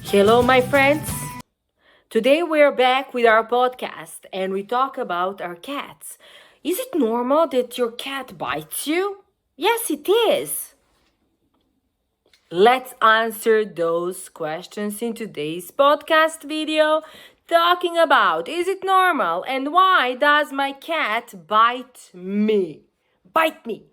Hello, my friends. Today we're back with our podcast and we talk about our cats. Is it normal that your cat bites you? Yes, it is. Let's answer those questions in today's podcast video talking about is it normal and why does my cat bite me? Bite me.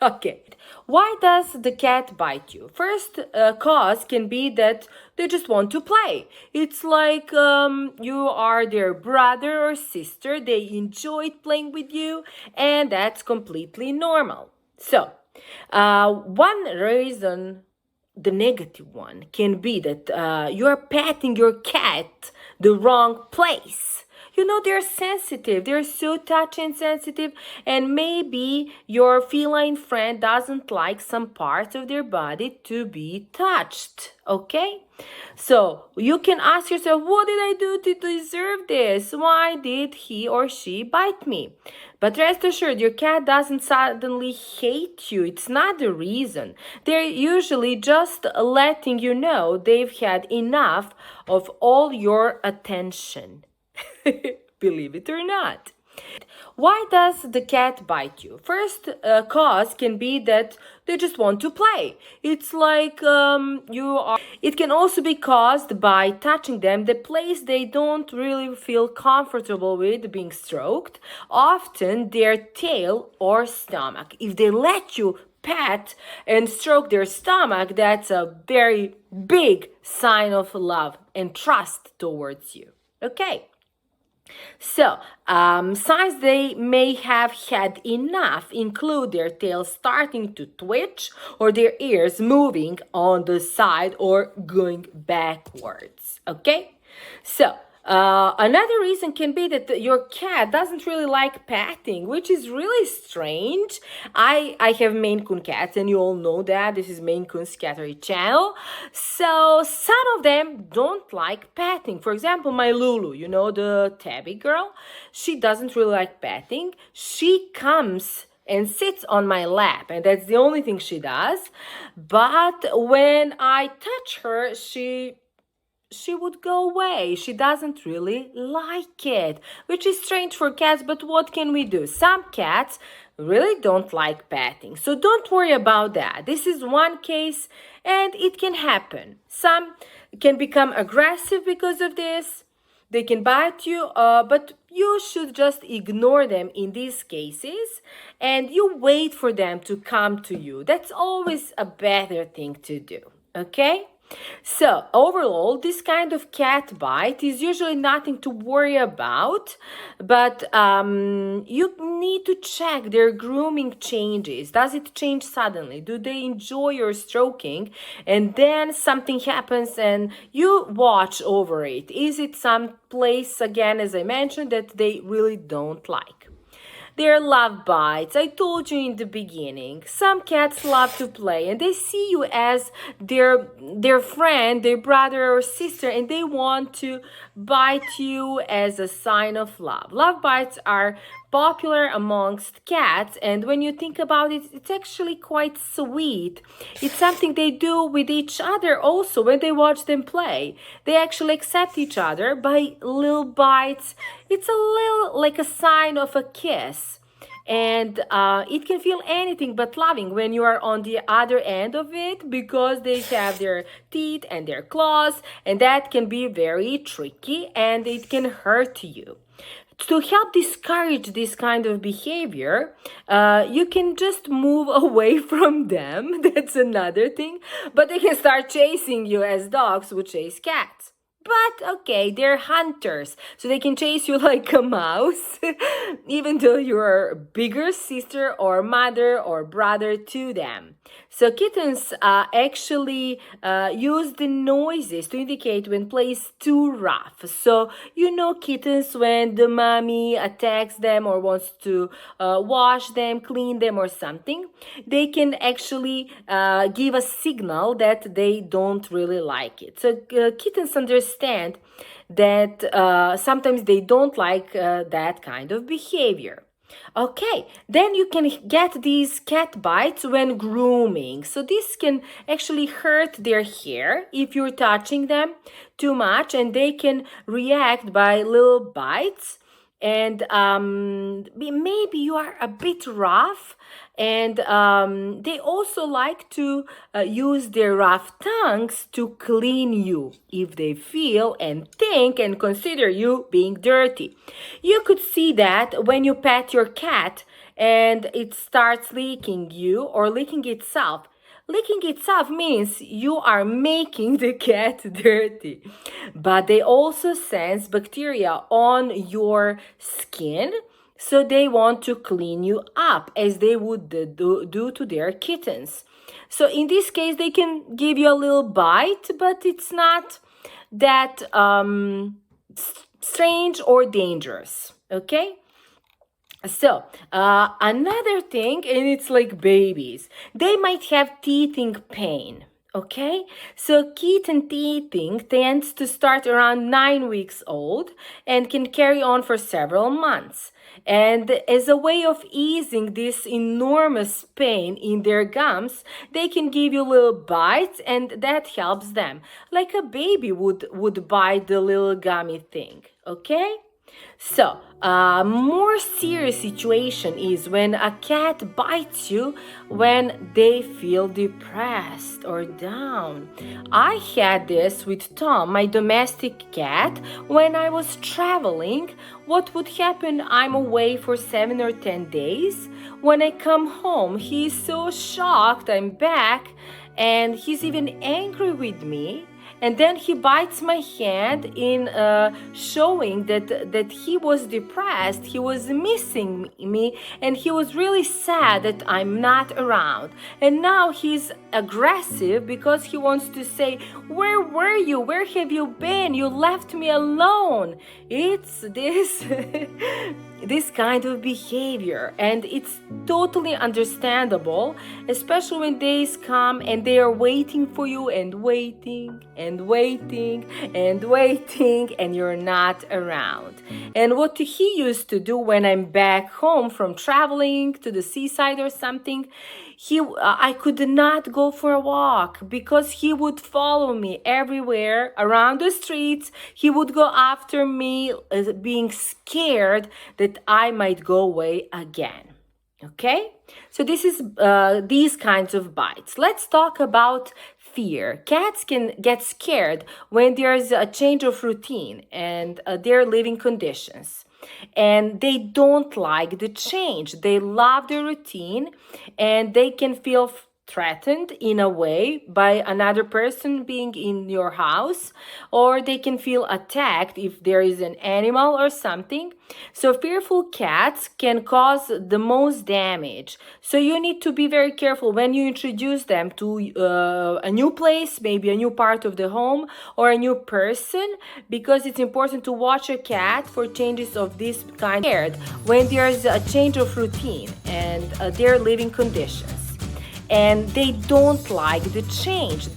Okay, why does the cat bite you? First cause can be that they just want to play. It's like you are their brother or sister. They enjoyed playing with you, and that's completely normal. So, one reason, the negative one, can be that you're patting your cat the wrong place. You know, they're sensitive. They're so touchy and sensitive. And maybe your feline friend doesn't like some parts of their body to be touched. Okay? So you can ask yourself, what did I do to deserve this? Why did he or she bite me? But rest assured, your cat doesn't suddenly hate you. It's not the reason. They're usually just letting you know they've had enough of all your attention. Believe it or not. Why does the cat bite you? First cause can be that they just want to play. It's like you are. It can also be caused by touching them the place they don't really feel comfortable with being stroked, often their tail or stomach. If they let you pat and stroke their stomach, that's a very big sign of love and trust towards you. Okay. So, signs they may have had enough include their tail starting to twitch or their ears moving on the side or going backwards. Okay? So, another reason can be that your cat doesn't really like patting, which is really strange. I have Maine Coon cats, and you all know that. This is Maine Coon's Cattery channel. So some of them don't like patting. For example, my Lulu, you know, the tabby girl, she doesn't really like patting. She comes and sits on my lap, and that's the only thing she does. But when I touch her, she would go away. She doesn't really like it, which is strange for cats, but what can we do? Some cats really don't like patting, so don't worry about that. This is one case and it can happen. Some can become aggressive because of this. They can bite you, but you should just ignore them in these cases and you wait for them to come to you. That's always a better thing to do, okay? So, overall, this kind of cat bite is usually nothing to worry about, but you need to check their grooming changes. Does it change suddenly? Do they enjoy your stroking? And then something happens and you watch over it. Is it some place, again, as I mentioned, that they really don't like? Their love bites. I told you in the beginning. Some cats love to play and they see you as their friend, their brother or sister, and they want to bite you as a sign of love. Love bites are popular amongst cats, and when you think about it, it's actually quite sweet. It's something they do with each other also when they watch them play. They actually accept each other by little bites. It's a little like a sign of a kiss. And it can feel anything but loving when you are on the other end of it because they have their teeth and their claws, and that can be very tricky and it can hurt you. To help discourage this kind of behavior, you can just move away from them. That's another thing. But they can start chasing you as dogs would chase cats. But okay, they're hunters, so they can chase you like a mouse, even though you're a bigger sister or mother or brother to them. So kittens actually use the noises to indicate when play is too rough. So you know kittens when the mommy attacks them or wants to wash them, clean them or something, they can actually give a signal that they don't really like it. So kittens understand that sometimes they don't like that kind of behavior. Okay, then you can get these cat bites when grooming. So this can actually hurt their hair if you're touching them too much, and they can react by little bites. And maybe you are a bit rough, and they also like to use their rough tongues to clean you if they feel and think and consider you being dirty. You could see that when you pet your cat and it starts licking you or licking itself. Licking itself means you are making the cat dirty. But they also sense bacteria on your skin, so they want to clean you up as they would do to their kittens. So in this case, they can give you a little bite, but it's not that strange or dangerous. Okay? So, another thing, and it's like babies, they might have teething pain. Okay, so kitten teething tends to start around 9 weeks old and can carry on for several months. And as a way of easing this enormous pain in their gums, they can give you little bites, and that helps them, like a baby would bite the little gummy thing. Okay? So, a more serious situation is when a cat bites you when they feel depressed or down. I had this with Tom, my domestic cat, when I was traveling. What would happen? I'm away for 7 or 10 days. When I come home, he's so shocked I'm back, and he's even angry with me. And then he bites my hand in showing that he was depressed, he was missing me, and he was really sad that I'm not around. And now he's aggressive because he wants to say, "Where were you? Where have you been? You left me alone." It's this this kind of behavior, and it's totally understandable, especially when days come and they are waiting for you and waiting and waiting and waiting, and you're not around. And what he used to do when I'm back home from traveling to the seaside or something, I could not go for a walk because he would follow me everywhere around the streets. He would go after me, being scared that I might go away again. Okay, so this is these kinds of bites. Let's talk about fear. Cats can get scared when there's a change of routine and their living conditions. And they don't like the change. They love the routine, and they can feel threatened in a way by another person being in your house, or they can feel attacked if there is an animal or something. So fearful cats can cause the most damage. So you need to be very careful when you introduce them to a new place, maybe a new part of the home or a new person, because it's important to watch a cat for changes of this kind when there's a change of routine and their living conditions. And they don't like the change.